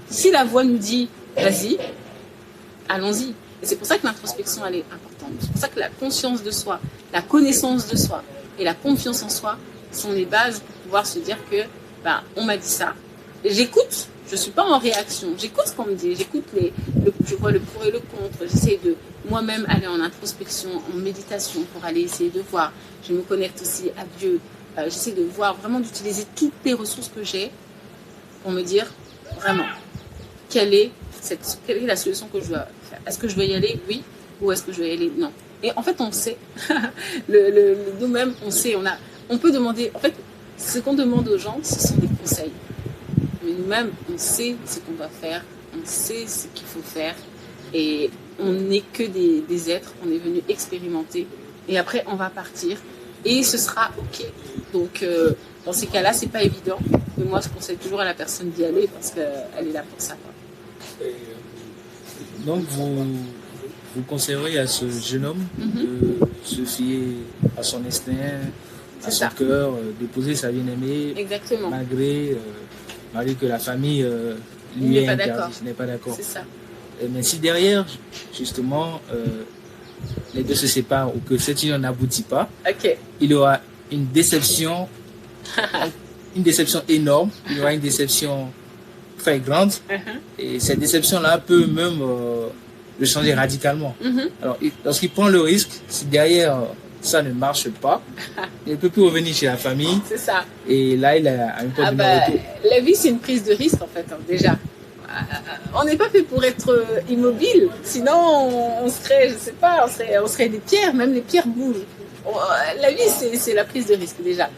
Si la voix nous dit, vas-y, allons-y. Et c'est pour ça que l'introspection, elle est importante. C'est pour ça que la conscience de soi, la connaissance de soi et la confiance en soi sont les bases pour pouvoir se dire que, on m'a dit ça. J'écoute, je ne suis pas en réaction. J'écoute ce qu'on me dit, je vois le pour et le contre. J'essaie de moi-même aller en introspection, en méditation pour aller essayer de voir. Je me connecte aussi à Dieu. J'essaie de voir, vraiment d'utiliser toutes les ressources que j'ai pour me dire vraiment quelle est la solution que je dois faire. Est-ce que je dois y aller? Oui. Ou est-ce que je dois y aller? Non. Et en fait, on sait. Nous-mêmes, on sait. On peut demander. En fait, ce qu'on demande aux gens, ce sont des conseils. Mais nous-mêmes, on sait ce qu'on doit faire. On sait ce qu'il faut faire. Et on n'est que des êtres. On est venu expérimenter. Et après, on va partir. Et ce sera OK. Donc, dans ces cas-là, c'est pas évident. Mais moi, je conseille toujours à la personne d'y aller parce qu'elle est là pour ça. Donc, vous conseilleriez à ce jeune homme de se fier à son instinct, à son cœur, d'épouser sa bien-aimée, exactement, malgré que la famille lui ait interdit, n'est pas d'accord. C'est ça. Mais si derrière, justement, les deux se séparent ou que cette union n'aboutit pas, il y aura une déception énorme, il y aura une déception très grande, et cette déception-là peut même le changer radicalement. Alors, lorsqu'il prend le risque, si derrière ça ne marche pas, il ne peut plus revenir chez la famille. C'est ça. Et là, il a un peu de retour. La vie, c'est une prise de risque, en fait, déjà. On n'est pas fait pour être immobile, sinon on serait, je sais pas, on serait des pierres, même les pierres bougent. La vie, c'est la prise de risque, déjà.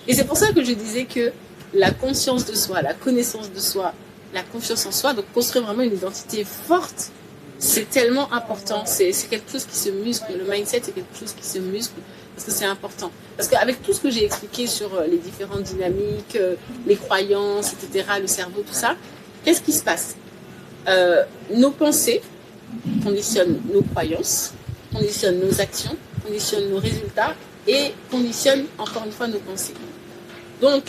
Et c'est pour ça que je disais que la conscience de soi, la connaissance de soi, la confiance en soi, donc construire vraiment une identité forte, c'est tellement important. C'est quelque chose qui se muscle. Le mindset, c'est quelque chose qui se muscle parce que c'est important. Parce qu'avec tout ce que j'ai expliqué sur les différentes dynamiques, les croyances, etc., le cerveau, tout ça, qu'est-ce qui se passe? Nos pensées conditionnent nos croyances, conditionnent nos actions, conditionnent nos résultats et conditionnent encore une fois nos pensées. Donc,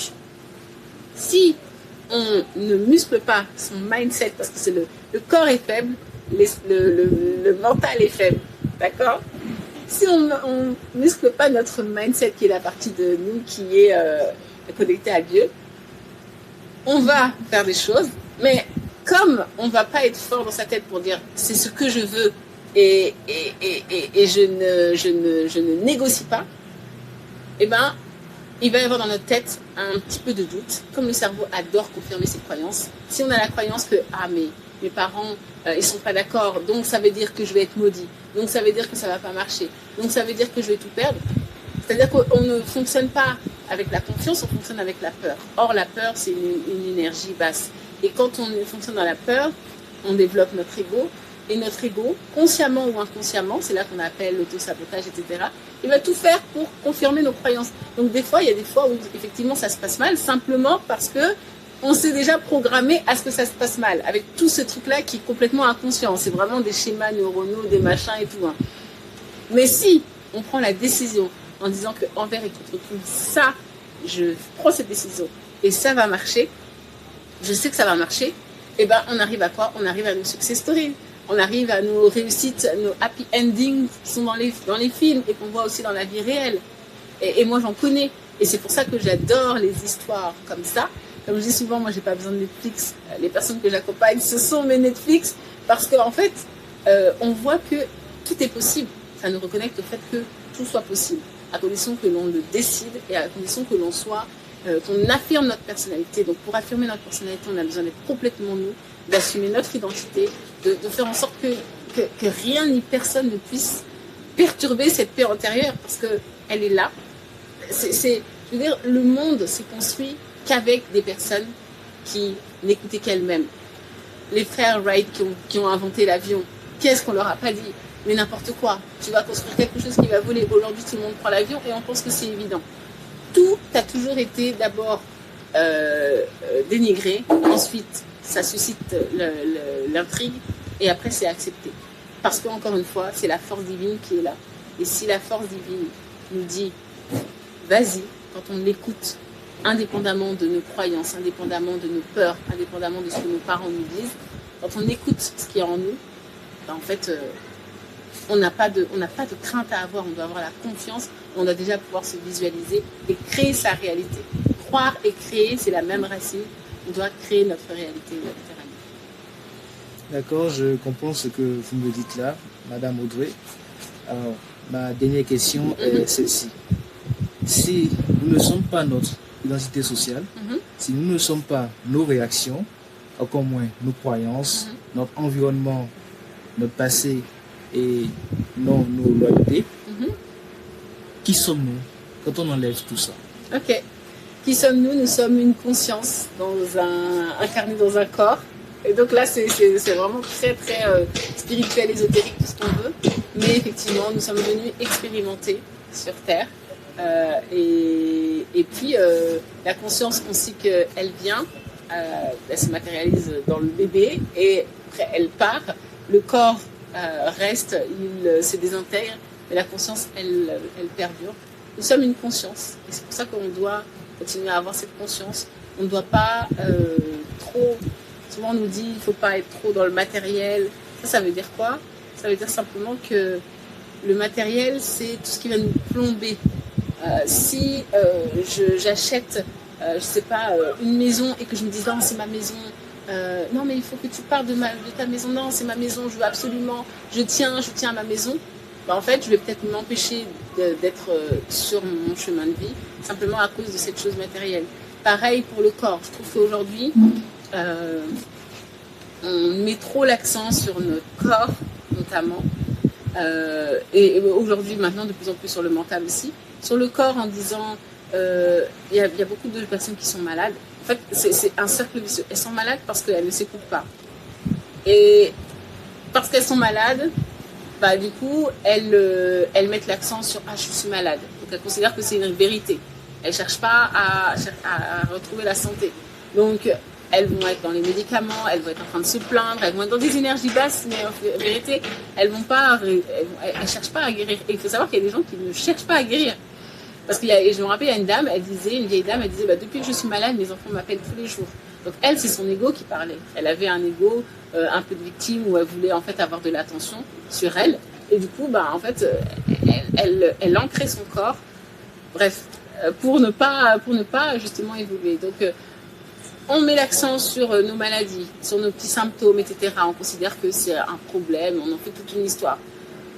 si on ne muscle pas son mindset, parce que c'est le corps est faible, le mental est faible, d'accord? Si on ne muscle pas notre mindset, qui est la partie de nous qui est connectée à Dieu, on va faire des choses, mais comme on ne va pas être fort dans sa tête pour dire c'est ce que je veux et je ne négocie pas, eh ben, il va y avoir dans notre tête un petit peu de doute. Comme le cerveau adore confirmer ses croyances, si on a la croyance que mes parents ils sont pas d'accord, donc ça veut dire que je vais être maudit, donc ça veut dire que ça va pas marcher, donc ça veut dire que je vais tout perdre. C'est-à-dire qu'on ne fonctionne pas avec la confiance, on fonctionne avec la peur. Or, la peur, c'est une énergie basse. Et quand on fonctionne dans la peur, on développe notre ego. Et notre ego, consciemment ou inconsciemment, c'est là qu'on appelle l'auto-sabotage, etc., il va tout faire pour confirmer nos croyances. Donc des fois, il y a des fois où effectivement ça se passe mal, simplement parce que on s'est déjà programmé à ce que ça se passe mal, avec tout ce truc-là qui est complètement inconscient. C'est vraiment des schémas neuronaux, des machins et tout. Hein. Mais si on prend la décision en disant que envers et contre tout, ça, je prends cette décision et ça va marcher, je sais que ça va marcher, et ben on arrive à quoi? On arrive à nos success stories, on arrive à nos réussites, nos happy endings qui sont dans les films et qu'on voit aussi dans la vie réelle. Et moi j'en connais. Et c'est pour ça que j'adore les histoires comme ça. Comme je dis souvent, moi j'ai pas besoin de Netflix. Les personnes que j'accompagne, ce sont mes Netflix. Parce qu'en fait, on voit que tout est possible. Ça nous reconnecte au fait que tout soit possible. À condition que l'on le décide et à condition que l'on soit, qu'on affirme notre personnalité. Donc pour affirmer notre personnalité, on a besoin d'être complètement nous, d'assumer notre identité, de faire en sorte que rien ni personne ne puisse perturber cette paix intérieure. Parce qu'elle est là. Je veux dire, le monde s'est construit qu'avec des personnes qui n'écoutaient qu'elles-mêmes. Les frères Wright qui ont inventé l'avion, qu'est-ce qu'on leur a pas dit? Mais n'importe quoi. Tu vas construire quelque chose qui va voler. Aujourd'hui, tout le monde prend l'avion et on pense que c'est évident. Tout a toujours été d'abord dénigré. Ensuite, ça suscite l'intrigue et après, c'est accepté. Parce qu'encore une fois, c'est la force divine qui est là. Et si la force divine nous dit vas-y, quand on l'écoute, indépendamment de nos croyances, indépendamment de nos peurs, indépendamment de ce que nos parents nous disent, quand on écoute ce qui est en nous, ben en fait, on n'a pas de crainte à avoir, on doit avoir la confiance, on doit déjà pouvoir se visualiser et créer sa réalité. Croire et créer, c'est la même racine, on doit créer notre réalité, littéralement. D'accord, je comprends ce que vous me dites là, Madame Audrey. Alors, ma dernière question est celle-ci. Si nous ne sommes pas notre identité sociale, si nous ne sommes pas nos réactions, encore moins nos croyances, notre environnement, notre passé et nos loyautés, qui sommes-nous quand on enlève tout ça? Ok. Qui sommes-nous? Nous sommes une conscience incarnée dans un corps. Et donc là, c'est vraiment très, très spirituel, ésotérique, tout ce qu'on veut. Mais effectivement, nous sommes venus expérimenter sur Terre. Et puis, la conscience, on sait qu'elle vient, elle se matérialise dans le bébé et après, elle part. Le corps reste, il se désintègre, mais la conscience, elle perdure. Nous sommes une conscience. Et c'est pour ça qu'on doit continuer à avoir cette conscience. On ne doit pas trop... Souvent, on nous dit qu'il ne faut pas être trop dans le matériel. Ça veut dire quoi? Ça veut dire simplement que le matériel, c'est tout ce qui va nous plomber. Si j'achète, je sais pas, une maison et que je me dis non, c'est ma maison, non mais il faut que tu parles de ta maison, non c'est ma maison, je veux absolument, je tiens à ma maison, en fait je vais peut-être m'empêcher d'être sur mon chemin de vie simplement à cause de cette chose matérielle. Pareil pour le corps, je trouve qu'aujourd'hui on met trop l'accent sur notre corps notamment, et aujourd'hui maintenant de plus en plus sur le mental aussi. Sur le corps en disant, il y a beaucoup de personnes qui sont malades. En fait, c'est un cercle vicieux. Elles sont malades parce qu'elles ne s'écoutent pas. Et parce qu'elles sont malades, bah, du coup, elles mettent l'accent sur « Ah, je suis malade ». Donc, elles considèrent que c'est une vérité. Elles ne cherchent pas à retrouver la santé. Donc, elles vont être dans les médicaments, elles vont être en train de se plaindre, elles vont être dans des énergies basses, mais en vérité, elles ne cherchent pas à guérir. Et il faut savoir qu'il y a des gens qui ne cherchent pas à guérir. Parce que je me rappelle, il y a une dame, une vieille dame, elle disait bah, depuis que je suis malade, mes enfants m'appellent tous les jours. Donc elle, c'est son ego qui parlait. Elle avait un ego un peu de victime où elle voulait en fait avoir de l'attention sur elle. Et du coup, bah, en fait, elle ancrait son corps. Bref, pour ne pas justement évoluer. Donc on met l'accent sur nos maladies, sur nos petits symptômes, etc. On considère que c'est un problème, on en fait toute une histoire.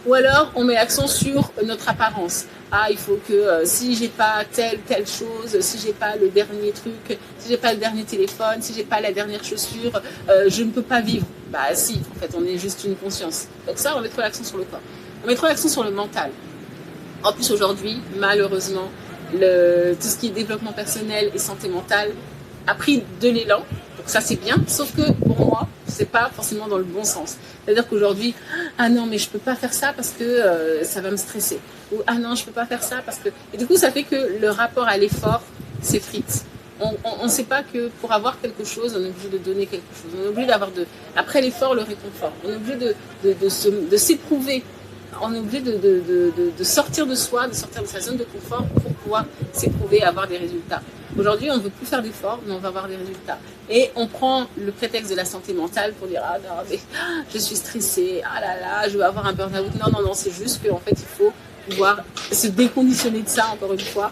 Ou alors, on met l'accent sur notre apparence. Ah, il faut que si j'ai pas telle chose, si j'ai pas le dernier truc, si j'ai pas le dernier téléphone, si j'ai pas la dernière chaussure, je ne peux pas vivre. Bah si, en fait, on est juste une conscience. Donc ça, on met trop l'accent sur le corps. On met trop l'accent sur le mental. En plus, aujourd'hui, malheureusement, tout ce qui est développement personnel et santé mentale a pris de l'élan. Donc ça, c'est bien. Sauf que, pour moi, c'est pas forcément dans le bon sens. C'est-à-dire qu'aujourd'hui, ah non, mais je peux pas faire ça parce que ça va me stresser. Ou ah non, je peux pas faire ça parce que... Et du coup, ça fait que le rapport à l'effort s'effrite. On ne sait pas que pour avoir quelque chose, on est obligé de donner quelque chose. On est obligé d'avoir après l'effort, le réconfort. On est obligé de s'éprouver. On est obligé de sortir de soi, de sortir de sa zone de confort pour pouvoir s'éprouver et avoir des résultats. Aujourd'hui, on ne veut plus faire d'efforts, mais on va avoir des résultats. Et on prend le prétexte de la santé mentale pour dire « Ah non, mais je suis stressée, ah là là, je vais avoir un burn-out. » Non, c'est juste qu'en fait, il faut pouvoir se déconditionner de ça, encore une fois,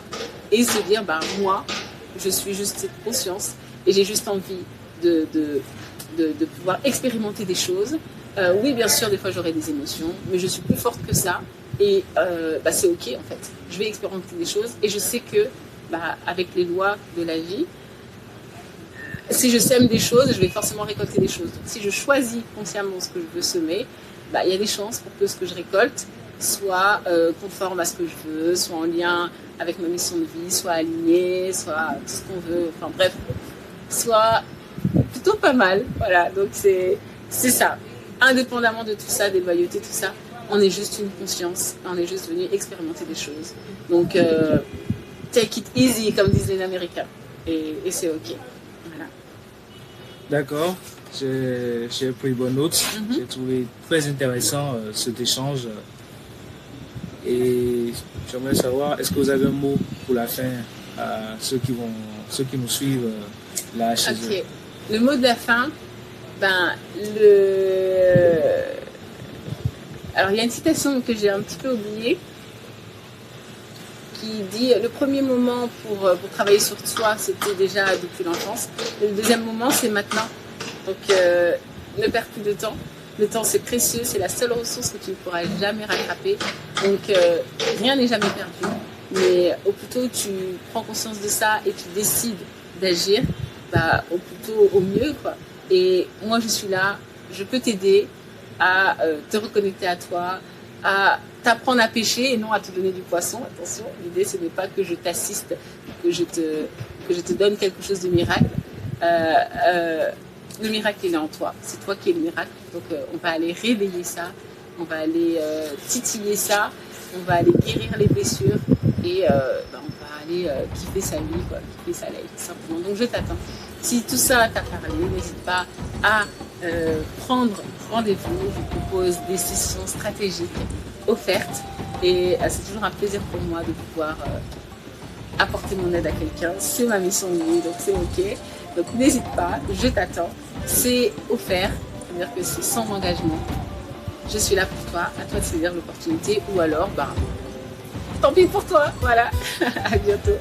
et se dire bah, « Moi, je suis juste cette conscience et j'ai juste envie de pouvoir expérimenter des choses. Oui, bien sûr, des fois, j'aurai des émotions, mais je suis plus forte que ça. Et c'est OK, en fait. Je vais expérimenter des choses et je sais que avec les lois de la vie, si je sème des choses, je vais forcément récolter des choses. Donc, si je choisis consciemment ce que je veux semer, il y a des chances pour que ce que je récolte soit conforme à ce que je veux, soit en lien avec ma mission de vie, soit aligné, soit tout ce qu'on veut, enfin bref, soit plutôt pas mal. Voilà, donc c'est ça. Indépendamment de tout ça, des loyautés, tout ça, on est juste une conscience, on est juste venu expérimenter des choses. Donc, take it easy, comme disent les Américains. Et c'est OK. Voilà. D'accord. J'ai pris bonne note. J'ai trouvé très intéressant cet échange. Et j'aimerais savoir, est-ce que vous avez un mot pour la fin à ceux qui nous suivent là chez eux? Le mot de la fin, alors il y a une citation que j'ai un petit peu oubliée qui dit le premier moment pour travailler sur soi, c'était déjà depuis l'enfance. Le deuxième moment, c'est maintenant. Donc ne perds plus de temps. Le temps, c'est précieux, c'est la seule ressource que tu ne pourras jamais rattraper. Donc, rien n'est jamais perdu. Mais au plus tôt tu prends conscience de ça et tu décides d'agir, au mieux, quoi. Et moi, je suis là, je peux t'aider à te reconnecter à toi, à t'apprendre à pêcher et non à te donner du poisson. Attention, l'idée, ce n'est pas que je t'assiste, que je te donne quelque chose de miracle. Le miracle, il est en toi. C'est toi qui es le miracle. Donc, on va aller réveiller ça. On va aller titiller ça. On va aller guérir les blessures. Et on va aller kiffer sa vie, quoi. Kiffer sa life, simplement. Donc, je t'attends. Si tout ça t'a parlé, n'hésite pas à prendre rendez-vous. Je vous propose des sessions stratégiques offertes. Et c'est toujours un plaisir pour moi de pouvoir apporter mon aide à quelqu'un. C'est ma mission de vie, donc c'est OK. Donc n'hésite pas, je t'attends. C'est offert, c'est-à-dire que c'est sans engagement. Je suis là pour toi, à toi de saisir l'opportunité ou alors, tant pis pour toi. Voilà, à bientôt.